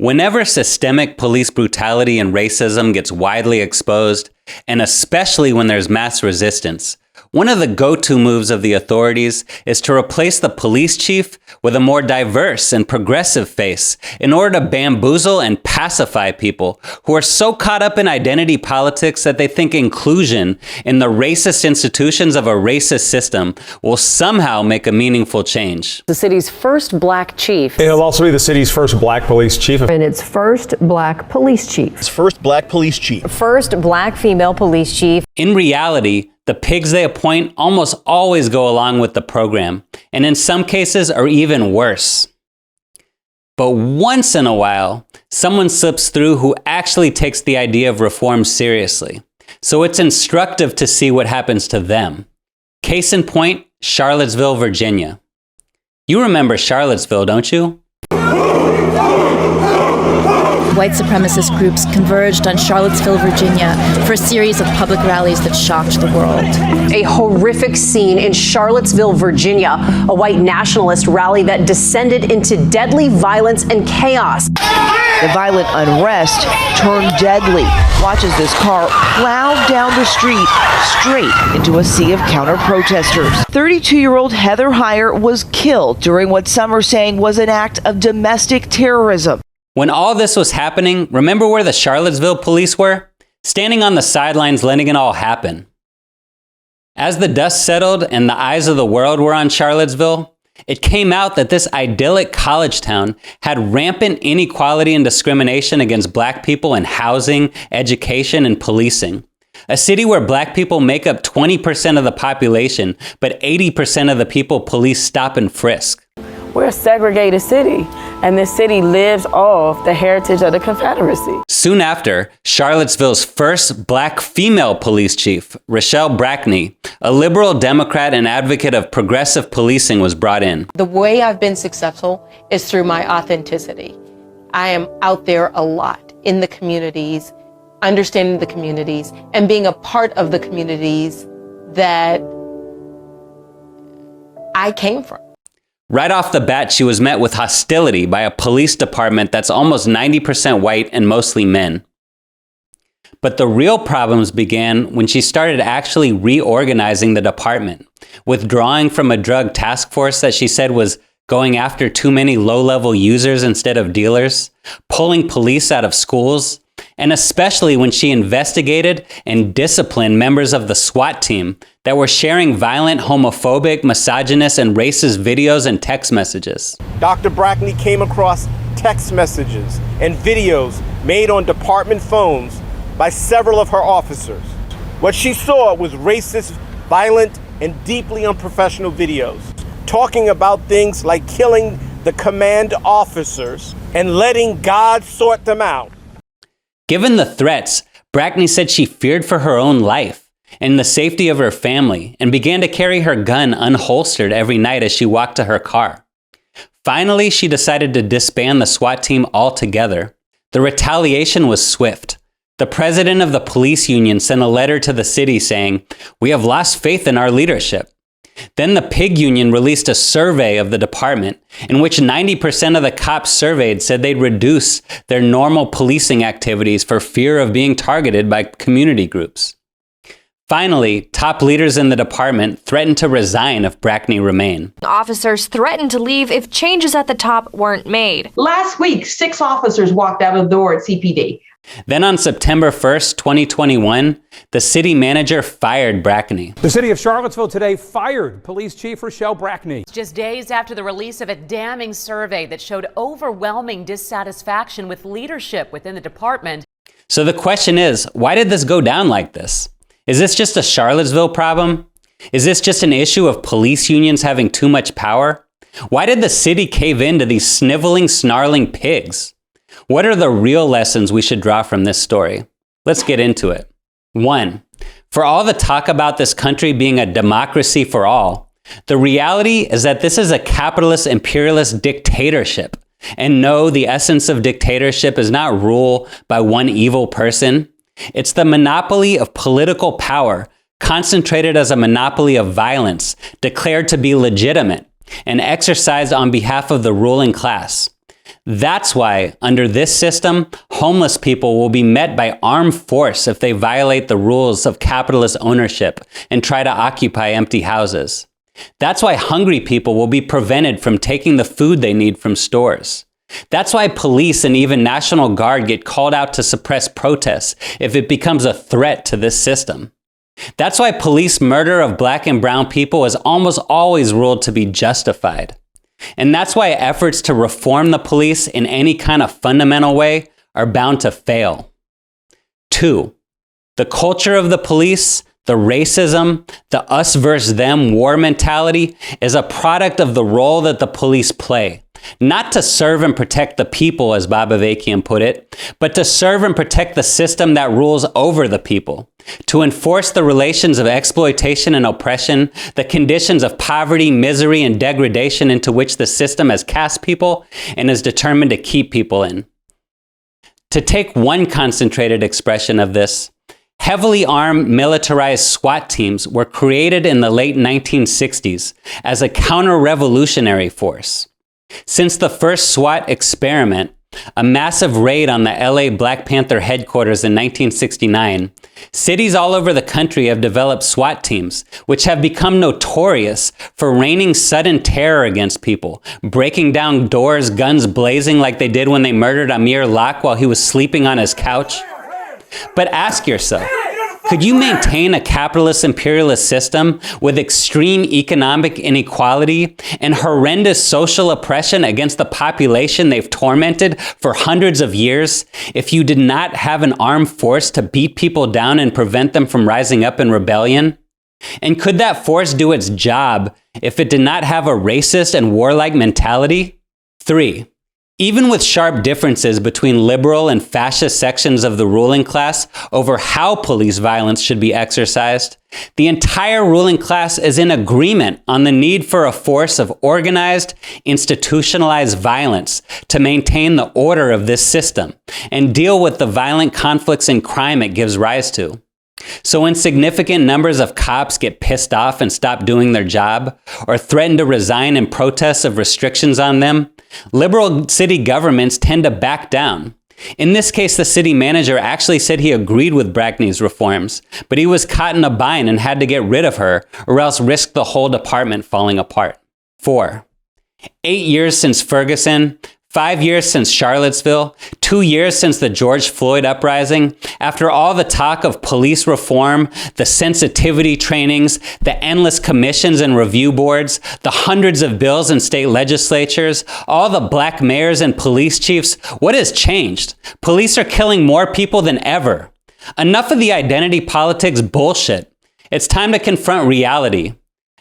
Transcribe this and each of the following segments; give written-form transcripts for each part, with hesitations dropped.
Whenever systemic police brutality and racism gets widely exposed, and especially when there's mass resistance, one of the go-to moves of the authorities is to replace the police chief with a more diverse and progressive face in order to bamboozle and pacify people who are so caught up in identity politics that they think inclusion in the racist institutions of a racist system will somehow make a meaningful change. The city's first black chief. He'll also be the city's first black police chief. And its first black police chief. Its first black police chief. First black female police chief. In reality, the pigs they appoint almost always go along with the program, and in some cases are even worse. But once in a while, someone slips through who actually takes the idea of reform seriously. So it's instructive to see what happens to them. Case in point, Charlottesville, Virginia. You remember Charlottesville, don't you? White supremacist groups converged on Charlottesville, Virginia for a series of public rallies that shocked the world. A horrific scene in Charlottesville, Virginia, a white nationalist rally that descended into deadly violence and chaos. The violent unrest turned deadly. Watch as this car plowed down the street straight into a sea of counter-protesters. 32-year-old Heather Heyer was killed during what some are saying was an act of domestic terrorism. When all this was happening, remember where the Charlottesville police were? Standing on the sidelines letting it all happen. As the dust settled and the eyes of the world were on Charlottesville, it came out that this idyllic college town had rampant inequality and discrimination against black people in housing, education, and policing. A city where black people make up 20% of the population, but 80% of the people police stop and frisk. We're a segregated city, and this city lives off the heritage of the Confederacy. Soon after, Charlottesville's first black female police chief, RaShall Brackney, a liberal Democrat and advocate of progressive policing, was brought in. The way I've been successful is through my authenticity. I am out there a lot in the communities, understanding the communities, and being a part of the communities that I came from. Right off the bat, she was met with hostility by a police department that's almost 90% white and mostly men. But the real problems began when she started actually reorganizing the department, withdrawing from a drug task force that she said was going after too many low-level users instead of dealers, pulling police out of schools, and especially when she investigated and disciplined members of the SWAT team that were sharing violent, homophobic, misogynist, and racist videos and text messages. Dr. Brackney came across text messages and videos made on department phones by several of her officers. What she saw was racist, violent, and deeply unprofessional videos, talking about things like killing the command officers and letting God sort them out. Given the threats, Brackney said she feared for her own life and the safety of her family and began to carry her gun unholstered every night as she walked to her car. Finally, she decided to disband the SWAT team altogether. The retaliation was swift. The president of the police union sent a letter to the city saying, "We have lost faith in our leadership." Then the pig union released a survey of the department in which 90% of the cops surveyed said they'd reduce their normal policing activities for fear of being targeted by community groups. Finally, top leaders in the department threatened to resign if Brackney remained. Officers threatened to leave if changes at the top weren't made. Last week, 6 officers walked out of the door at CPD. Then on September 1st, 2021, the city manager fired Brackney. The city of Charlottesville today fired Police Chief RaShall Brackney. Just days after the release of a damning survey that showed overwhelming dissatisfaction with leadership within the department. So the question is, why did this go down like this? Is this just a Charlottesville problem? Is this just an issue of police unions having too much power? Why did the city cave in to these sniveling, snarling pigs? What are the real lessons we should draw from this story? Let's get into it. 1. For all the talk about this country being a democracy for all, the reality is that this is a capitalist, imperialist dictatorship. And no, the essence of dictatorship is not rule by one evil person. It's the monopoly of political power, concentrated as a monopoly of violence, declared to be legitimate, and exercised on behalf of the ruling class. That's why, under this system, homeless people will be met by armed force if they violate the rules of capitalist ownership and try to occupy empty houses. That's why hungry people will be prevented from taking the food they need from stores. That's why police and even National Guard get called out to suppress protests if it becomes a threat to this system. That's why police murder of black and brown people is almost always ruled to be justified. And that's why efforts to reform the police in any kind of fundamental way are bound to fail. 2, the culture of the police, the racism, the us versus them war mentality is a product of the role that the police play. Not to serve and protect the people, as Bob Avakian put it, but to serve and protect the system that rules over the people, to enforce the relations of exploitation and oppression, the conditions of poverty, misery, and degradation into which the system has cast people and is determined to keep people in. To take one concentrated expression of this, heavily armed militarized SWAT teams were created in the late 1960s as a counter-revolutionary force. Since the first SWAT experiment, a massive raid on the LA Black Panther headquarters in 1969, cities all over the country have developed SWAT teams, which have become notorious for raining sudden terror against people, breaking down doors, guns blazing like they did when they murdered Amir Locke while he was sleeping on his couch. But ask yourself, could you maintain a capitalist imperialist system with extreme economic inequality and horrendous social oppression against the population they've tormented for hundreds of years if you did not have an armed force to beat people down and prevent them from rising up in rebellion? And could that force do its job if it did not have a racist and warlike mentality? 3. Even with sharp differences between liberal and fascist sections of the ruling class over how police violence should be exercised, the entire ruling class is in agreement on the need for a force of organized, institutionalized violence to maintain the order of this system and deal with the violent conflicts and crime it gives rise to. So when significant numbers of cops get pissed off and stop doing their job, or threaten to resign in protest of restrictions on them, liberal city governments tend to back down. In this case, the city manager actually said he agreed with Brackney's reforms, but he was caught in a bind and had to get rid of her, or else risk the whole department falling apart. 4. 8 years since Ferguson, 5 years since Charlottesville, 2 years since the George Floyd uprising, after all the talk of police reform, the sensitivity trainings, the endless commissions and review boards, the hundreds of bills in state legislatures, all the black mayors and police chiefs, what has changed? Police are killing more people than ever. Enough of the identity politics bullshit. It's time to confront reality.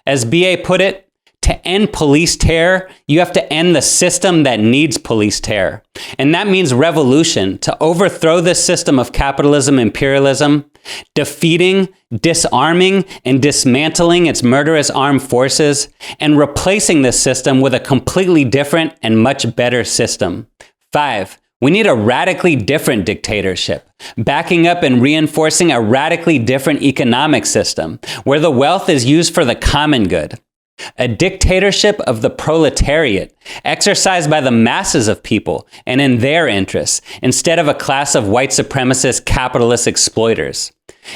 As B.A. put it, to end police terror, you have to end the system that needs police terror. And that means revolution, to overthrow this system of capitalism, imperialism, defeating, disarming, and dismantling its murderous armed forces, and replacing this system with a completely different and much better system. 5. We need a radically different dictatorship, backing up and reinforcing a radically different economic system, where the wealth is used for the common good. A dictatorship of the proletariat, exercised by the masses of people and in their interests, instead of a class of white supremacist capitalist exploiters.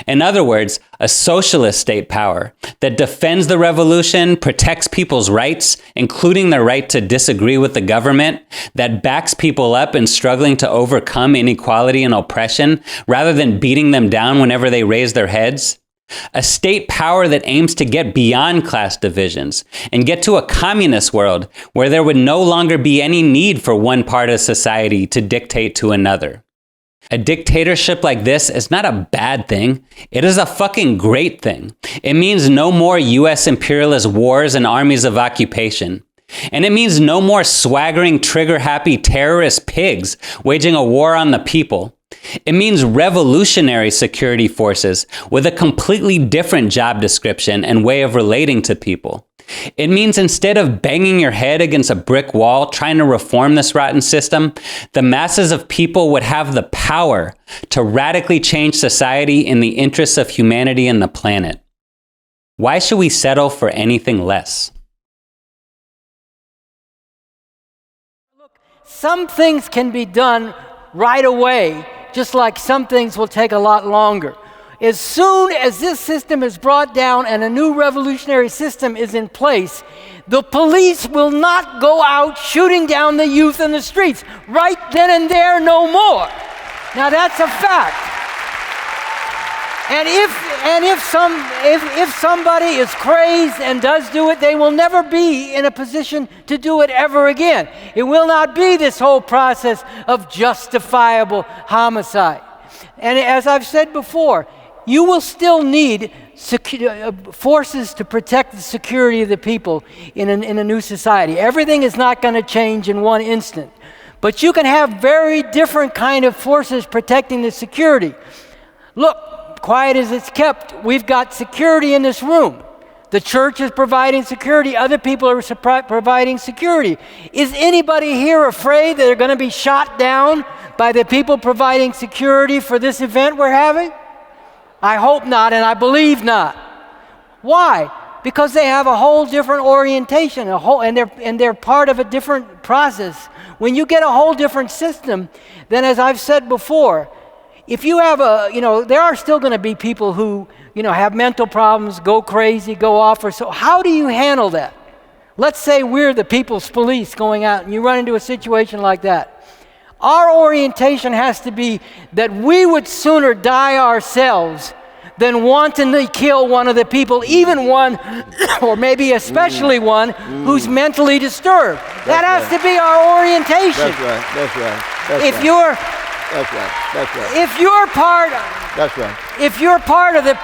In other words, a socialist state power that defends the revolution, protects people's rights, including the right to disagree with the government, that backs people up in struggling to overcome inequality and oppression, rather than beating them down whenever they raise their heads. A state power that aims to get beyond class divisions and get to a communist world where there would no longer be any need for one part of society to dictate to another. A dictatorship like this is not a bad thing. It is a fucking great thing. It means no more U.S. imperialist wars and armies of occupation. And it means no more swaggering, trigger-happy terrorist pigs waging a war on the people. It means revolutionary security forces with a completely different job description and way of relating to people. It means instead of banging your head against a brick wall trying to reform this rotten system, the masses of people would have the power to radically change society in the interests of humanity and the planet. Why should we settle for anything less? some things can be done right away, just like some things will take a lot longer. As soon as this system is brought down and a new revolutionary system is in place, the police will not go out shooting down the youth in the streets. Right then and there, no more. Now that's a fact. And if somebody is crazed and does do it, they will never be in a position to do it ever again. It will not be this whole process of justifiable homicide. And as I've said before, you will still need forces to protect the security of the people in a new society. Everything is not going to change in one instant. But you can have very different kind of forces protecting the security. Look, quiet as it's kept, we've got security in this room. The church is providing security. Other people are providing security. Is anybody here afraid that they're going to be shot down by the people providing security for this event we're having? I hope not, and I believe not. Why? Because they have a whole different orientation, and they're part of a different process. When you get a whole different system, then as I've said before, if you have there are still going to be people who, have mental problems, go crazy, go off, or so. How do you handle that? Let's say we're the people's police going out and you run into a situation like that. Our orientation has to be that we would sooner die ourselves than wantonly kill one of the people, even one, or maybe especially one, who's mentally disturbed. That has to be our orientation. That's right. If you're part of the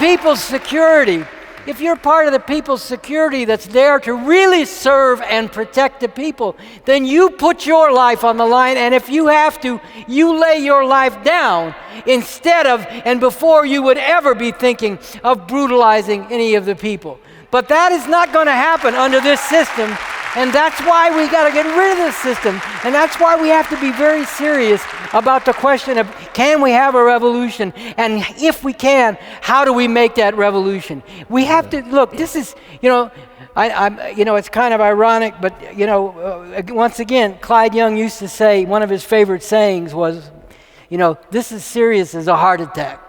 people's security, that's there to really serve and protect the people, then you put your life on the line, and if you have to, you lay your life down instead of and before you would ever be thinking of brutalizing any of the people. But that is not going to happen under this system. And that's why we got to get rid of this system. And that's why we have to be very serious about the question of, can we have a revolution? And if we can, how do we make that revolution? We have to, look, this is, it's kind of ironic, but, once again, Clyde Young used to say, one of his favorite sayings was, this is serious as a heart attack.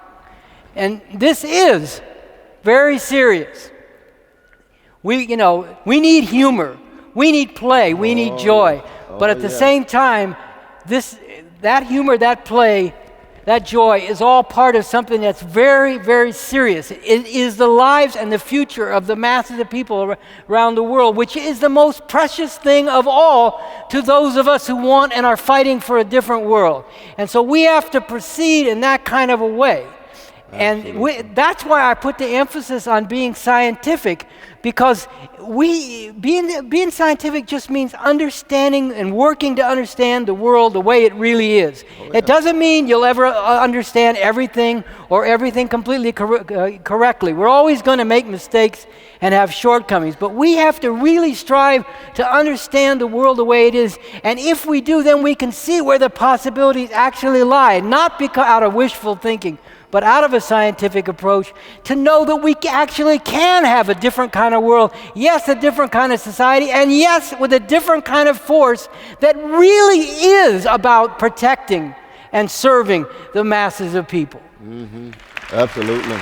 And this is very serious. We need humor. We need play, we need joy. But at the same time, that humor, that play, that joy is all part of something that's very, very serious. It is the lives and the future of the masses of people around the world, which is the most precious thing of all to those of us who want and are fighting for a different world. And so we have to proceed in that kind of a way. And that's why I put the emphasis on being scientific, because being scientific just means understanding and working to understand the world the way it really is. It doesn't mean you'll ever understand everything or everything completely correctly. We're always going to make mistakes and have shortcomings, but we have to really strive to understand the world the way it is. And if we do, then we can see where the possibilities actually lie, not because out of wishful thinking, but out of a scientific approach, to know that we actually can have a different kind of world, yes, a different kind of society, and yes, with a different kind of force that really is about protecting and serving the masses of people. Absolutely.